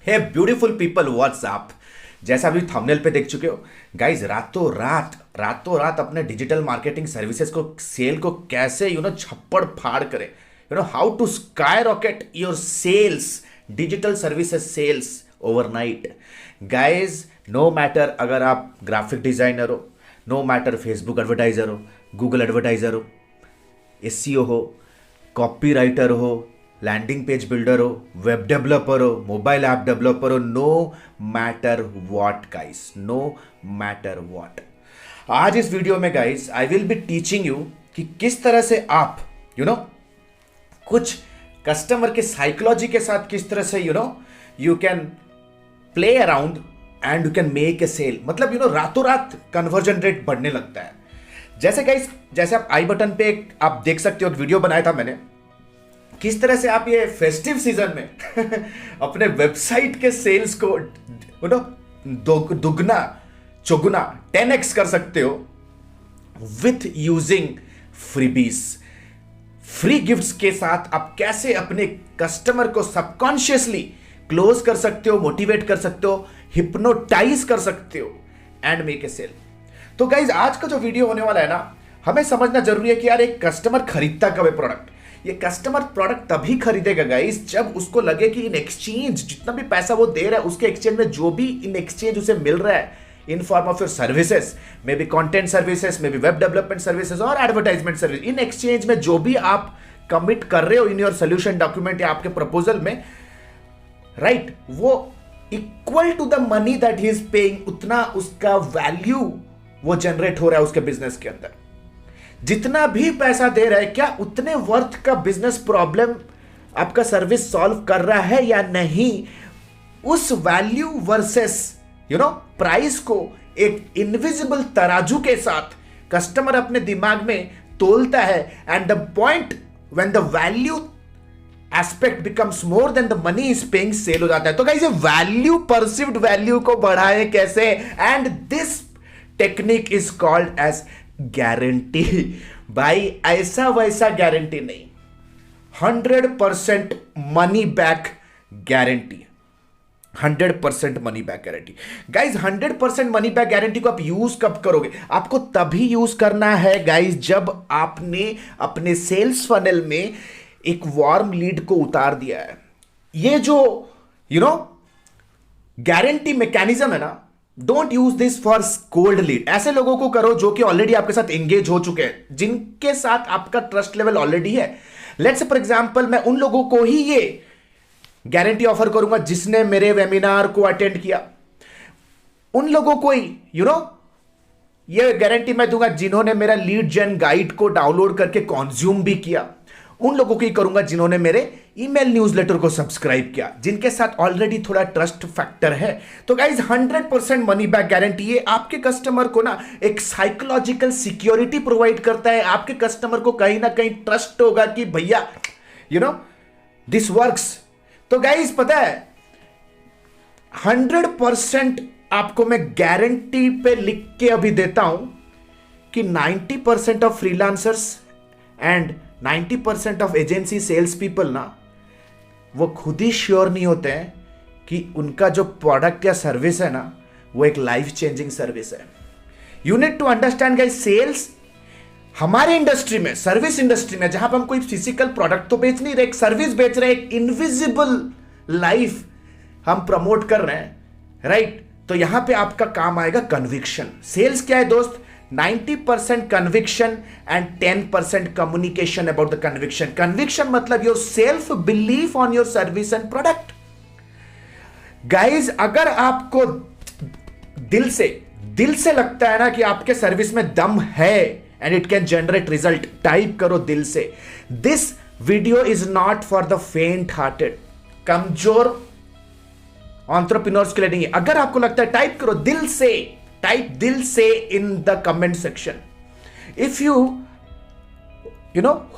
हे beautiful people WhatsApp. जैसा भी thumbnail पे देख चुके हो गाइज, रातों रात अपने डिजिटल मार्केटिंग सर्विसेज को सेल को कैसे छप्पड़ फाड़ करे, how to skyrocket your sales, digital services sales overnight. Guys no matter अगर आप ग्राफिक डिजाइनर हो, नो मैटर फेसबुक एडवर्टाइजर हो, गूगल एडवर्टाइजर हो, एसईओ हो, कॉपी राइटर हो, लैंडिंग पेज बिल्डर हो, वेब डेवलपर हो, मोबाइल ऐप डेवलपर हो, no matter what guys, no matter what. आज इस वीडियो में guys I will be teaching you कि किस तरह से आप कुछ कस्टमर के साइकोलॉजी के साथ किस तरह से you can play around and you can make a sale. मतलब रातों रात कन्वर्जन रेट बढ़ने लगता है। जैसे गाइस, जैसे आप आई बटन पे आप देख सकते हो, एक वीडियो बनाया था मैंने, किस तरह से आप ये फेस्टिव सीजन में अपने वेबसाइट के सेल्स को दुगना चौगुना 10x कर सकते हो with using freebies. Free gifts के साथ आप कैसे अपने कस्टमर को सबकॉन्शियसली क्लोज कर सकते हो, मोटिवेट कर सकते हो, हिप्नोटाइज कर सकते हो एंड मेक ए सेल। तो गाइज आज का जो वीडियो होने वाला है ना, हमें समझना जरूरी है कि यार एक कस्टमर खरीदता कब है प्रोडक्ट। ये कस्टमर प्रोडक्ट तभी खरीदेगा गाइस जब उसको लगे कि इन एक्सचेंज जितना भी पैसा वो दे रहा है उसके एक्सचेंज में जो भी इन एक्सचेंज उसे मिल रहा है इन form of your services, may be content services, may be web development services और एडवर्टाइजमेंट सर्विस, इन एक्सचेंज में जो भी आप कमिट कर रहे हो इन योर सोल्यूशन डॉक्यूमेंट या आपके प्रपोजल में, राइट, वो equal to the money that he is paying, उतना उसका वैल्यू वो जनरेट हो रहा है उसके बिजनेस के अंदर। जितना भी पैसा दे रहा है क्या उतने वर्थ का बिजनेस प्रॉब्लम आपका सर्विस सॉल्व कर रहा है या नहीं, उस वैल्यू वर्सेस प्राइस को एक इनविजिबल तराजू के साथ कस्टमर अपने दिमाग में तोलता है। And the point when the value aspect becomes more than the money is paying, sell हो जाता है। तो गाइस ये वैल्यू, परसीव्ड वैल्यू को बढ़ाएं कैसे, and this technique is called as guarantee. भाई ऐसा वैसा गारंटी नहीं, 100% money back guarantee, 100% money back guarantee. Guys 100% money back guarantee को आप यूज कब करोगे? आपको तभी यूज करना है गाइज जब आपने अपने सेल्स फनल में एक वार्म लीड को उतार दिया है। ये जो गारंटी मैकेनिज्म है ना, don't use this for cold lead. ऐसे लोगों को करो जो कि ऑलरेडी आपके साथ एंगेज हो चुके हैं, जिनके साथ आपका ट्रस्ट लेवल ऑलरेडी है। लेट्स से फॉर एग्जांपल मैं उन लोगों को ही ये गारंटी ऑफर करूंगा जिसने मेरे वेबिनार को अटेंड किया, उन लोगों को ही ये गारंटी मैं दूंगा जिन्होंने मेरा लीड जेन गाइड को डाउनलोड करके कंज्यूम भी किया, उन लोगों को ही करूंगा जिन्होंने मेरे ईमेल न्यूज़लेटर को सब्सक्राइब किया, जिनके साथ ऑलरेडी थोड़ा ट्रस्ट फैक्टर है। तो गाइज 100% मनी बैक गारंटी ये आपके कस्टमर को ना एक साइकोलॉजिकल सिक्योरिटी प्रोवाइड करता है। आपके कस्टमर को कहीं ना कहीं ट्रस्ट होगा कि भैया दिस वर्क्स। तो गाइज पता है 100% आपको मैं गारंटी पे लिख के अभी देता हूं कि 90% of freelancers and 90% of agency sales people ना, वो खुद ही श्योर नहीं होते हैं कि उनका जो प्रोडक्ट या सर्विस है ना वो एक लाइफ चेंजिंग सर्विस है। You need to understand guys, sales हमारे इंडस्ट्री में, सर्विस इंडस्ट्री में, जहां पर हम कोई फिजिकल प्रोडक्ट तो बेच नहीं रहे, एक सर्विस बेच रहे हैं, एक इनविजिबल लाइफ हम प्रमोट कर रहे हैं, राइट। तो यहां पे आपका काम आएगा कन्विक्शन। सेल्स क्या है दोस्त? 90% conviction and 10% communication about the conviction. Conviction मतलब your self belief on your service and product. Guys, अगर आपको दिल से लगता है ना कि आपके सर्विस में दम है and it can generate result, type करो दिल से। This video is not for the faint hearted. कमजोर एंटरप्रेन्योर्स के लिए नहीं है। अगर आपको लगता है, टाइप करो दिल से, टाइप दिल से in the comment section. If you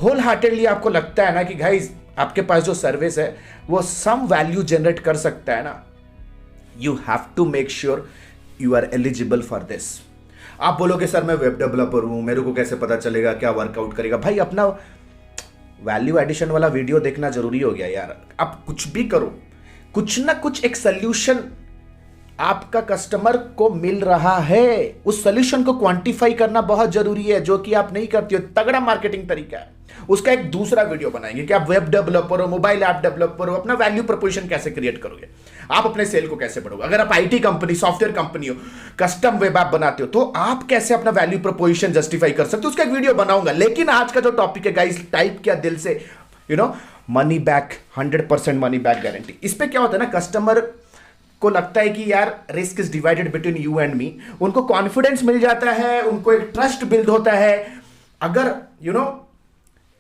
wholeheartedly आपको लगता है ना कि गाइस आपके पास जो सर्विस है वो सम वैल्यू जनरेट कर सकता है ना, you have to make sure you are eligible for this. आप बोलोगे सर मैं वेब डेवलपर हूं, मेरे को कैसे पता चलेगा क्या वर्कआउट करेगा? भाई अपना वैल्यू एडिशन वाला वीडियो देखना जरूरी हो गया यार। आप कुछ भी करो, कुछ ना कुछ एक सोल्यूशन आपका कस्टमर को मिल रहा है। उस सोल्यूशन को क्वांटिफाई करना बहुत जरूरी है, जो कि आप नहीं करते हो। तगड़ा मार्केटिंग तरीका है। उसका एक दूसरा वीडियो बनाएंगे कि आप वेब डेवलपर हो, मोबाइल ऐप डेवलपर हो, अपना वैल्यू प्रोपोजिशन कैसे क्रिएट करोगे, आप अपने सेल को कैसे बढ़ोगे। अगर आप आईटी कंपनी, सॉफ्टवेयर कंपनी हो, कस्टम वेब ऐप बनाते हो, तो आप कैसे अपना वैल्यू प्रोपोजिशन जस्टिफाई कर सकते हो, उसका एक वीडियो बनाऊंगा। लेकिन आज का जो टॉपिक है गाइस, टाइप किया दिल से, money back, 100% money back guarantee. इस पे क्या होता है ना, कस्टमर को लगता है कि यार risk is divided between you and me. उनको कॉन्फिडेंस मिल जाता है, उनको एक ट्रस्ट बिल्ड होता है। अगर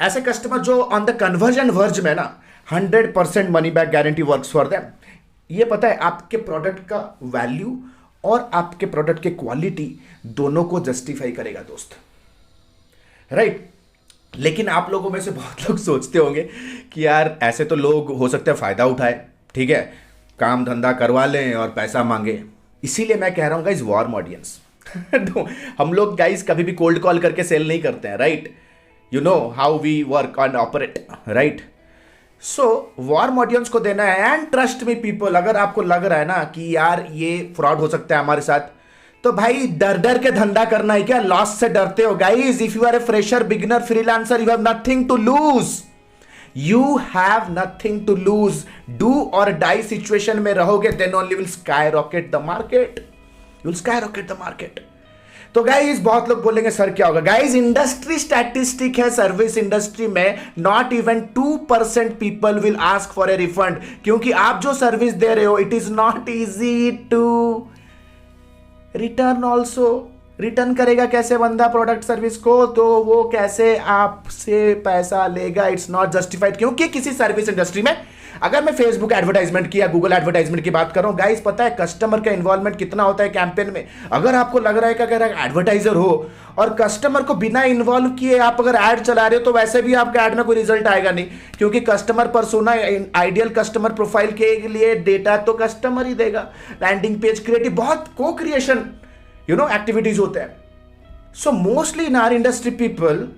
ऐसे कस्टमर जो ऑन द कन्वर्जन वर्ज में ना, 100% money back guarantee works for them. ये पता है आपके प्रोडक्ट का वैल्यू और आपके प्रोडक्ट के क्वालिटी दोनों को जस्टिफाई करेगा दोस्त, राइट। लेकिन आप लोगों में से बहुत लोग सोचते होंगे कि यार ऐसे तो लोग हो सकते हैं फायदा उठाए, ठीक है, काम धंधा करवा लें और पैसा मांगे। इसीलिए मैं कह रहा हूं गाइस, वार्म ऑडियंस। हम लोग गाइस कभी भी कोल्ड कॉल करके सेल नहीं करते हैं, right. You know how we work and operate, right. So warm audience को देना है। एंड ट्रस्ट मी पीपल, अगर आपको लग रहा है ना कि यार ये फ्रॉड हो सकता है हमारे साथ, तो भाई डर डर के धंधा करना है क्या? लॉस से डरते हो guys? If you are a fresher, beginner, freelancer, you have nothing to lose. You have nothing to lose. Do or die situation में रहोगे, then only will skyrocket the market. You will skyrocket the market. तो guys बहुत लोग बोलेंगे sir क्या होगा? Guys industry statistic है, service industry में not even 2% people will ask for a refund. क्योंकि आप जो सर्विस दे रहे हो, it is not easy to return also. Return करेगा कैसे बंदा प्रोडक्ट सर्विस को? तो वो कैसे आपसे पैसा लेगा? It's not justified. क्योंकि किसी सर्विस इंडस्ट्री में, अगर मैं फेसबुक एडवर्टाइजमेंट की या गूगल एडवर्टाइजमेंट की बात कर रहा हूं गाइस, पता है कस्टमर का इन्वॉल्वमेंट कितना होता है कैंपेन में। अगर आपको लग रहा है कि अगर एडवर्टाइजर हो और कस्टमर को बिना इन्वॉल्व किए आप अगर ऐड चला रहे हो, तो वैसे भी आपका ऐड में कोई रिजल्ट आएगा नहीं। क्योंकि customer persona, ideal customer profile के लिए डेटा तो कस्टमर ही देगा। लैंडिंग पेज क्रिएटिव, बहुत को क्रिएशन एक्टिविटीज होते हैं। So mostly in our industry people,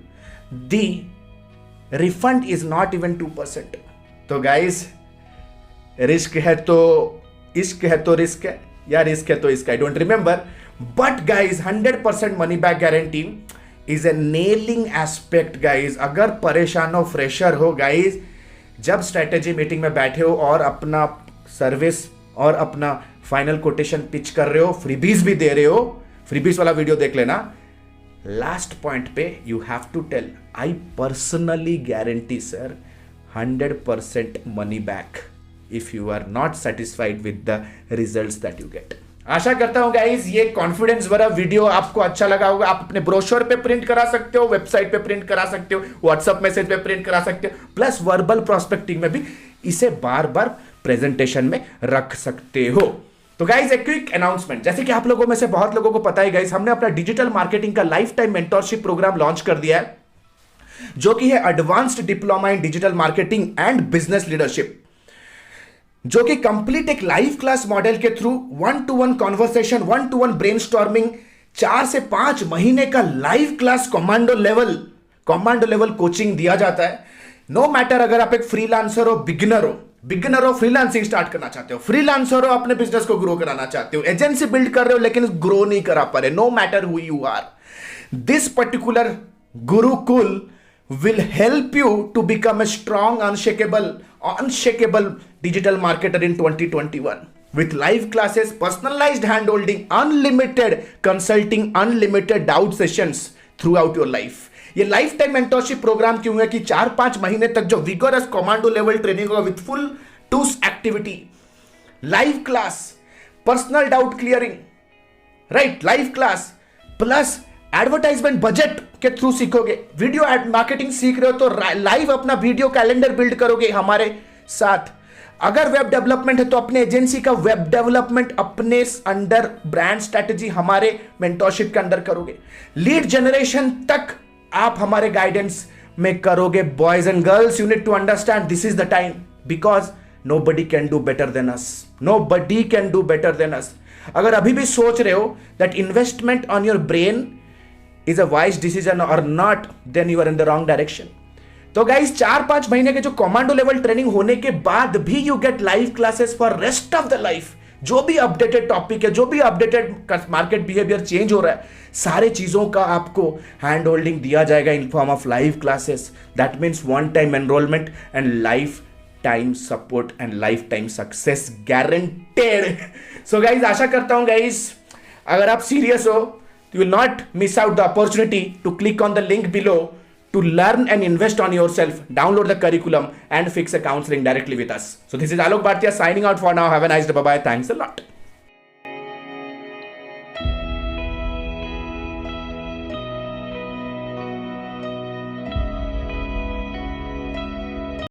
the refund is not even 2%। तो गाइस रिस्क है तो इश्क है तो रिस्क है, या रिस्क है तो इसका, I don't remember. But guys 100% money back guarantee is a nailing aspect guys. अगर परेशान हो, फ्रेशर हो गाइस, जब स्ट्रेटेजी मीटिंग में बैठे हो और अपना सर्विस और अपना फाइनल कोटेशन पिच कर रहे हो, फ्रीबीज भी दे रहे हो, फ्रीबीज वाला वीडियो देख लेना। लास्ट पॉइंट पे you have to tell, I personally guarantee sir 100% money back if you are not satisfied with the results that you get। आशा करता हूं गाइस ये कॉन्फिडेंस भरा वीडियो आपको अच्छा लगा होगा। आप अपने ब्रोशर पे प्रिंट करा सकते हो, वेबसाइट पे प्रिंट करा सकते हो, व्हाट्सएप मैसेज पे प्रिंट करा सकते हो, प्लस वर्बल प्रोस्पेक्टिंग में भी इसे बार बार प्रेजेंटेशन में रख सकते हो। तो गाइस एक क्विक अनाउंसमेंट, जैसे कि आप लोगों में से बहुत लोगों को पता है गाइस, हमने अपना डिजिटल मार्केटिंग का lifetime mentorship program launch कर दिया है, जो कि है advanced diploma in digital marketing and business leadership, जो कि कंप्लीट एक लाइव क्लास मॉडल के through 1-to-1 conversation, 1-to-1 brainstorming, 4 से 5 महीने का live class commando level coaching दिया जाता है। नो मैटर अगर आप एक फ्रीलांसर हो, बिगिनर हो, फ्रीलांसिंग स्टार्ट करना चाहते हो, फ्रीलांसर हो, अपने बिजनेस को ग्रो कराना चाहते हो, एजेंसी बिल्ड कर रहे हो लेकिन ग्रो नहीं करा पा रहे, no matter who you are, this particular gurukul will help you to become a strong, unshakable digital marketer in 2021 with live classes, personalized handholding, unlimited consulting, unlimited doubt sessions throughout your life। ये life time mentorship programme क्यों है कि 4-5 महीने तक जो vigorous commando level training होगा with full tools activity, live class, personal doubt clearing, right, live class plus advertisement budget के through सीखोगे। वीडियो एड मार्केटिंग सीख रहे हो तो लाइव अपना वीडियो कैलेंडर बिल्ड करोगे हमारे साथ। अगर वेब डेवलपमेंट है तो अपने एजेंसी का वेब डेवलपमेंट अपने अंडर ब्रांड स्ट्रेटेजी हमारे मेंटरशिप के अंदर करोगे। लीड जनरेशन तक आप हमारे गाइडेंस में करोगे। Boys and girls, you need to understand this is the time, because nobody can do better than us, nobody can do better than us। अगर अभी भी सोच रहे हो that investment on your brain is a wise decision or not, then you are in the wrong direction। तो guys 4-5 महीने के जो कमांडो लेवल ट्रेनिंग होने के बाद भी you get live classes for rest of the life. जो भी अपडेटेड टॉपिक है, जो भी अपडेटेड मार्केट बिहेवियर चेंज हो रहा है, सारे चीजों का आपको हैंड होल्डिंग दिया जाएगा in form of live classes. That means one time enrolment and lifetime support and lifetime success guaranteed. So guys आशा करता हूं गाइज अगर आप सीरियस हो, you will not miss out the opportunity to click on the link below to learn and invest on yourself, download the curriculum and fix a counseling directly with us. So this is Alok Bhatia signing out for now. Have a nice day. Bye bye. Thanks a lot.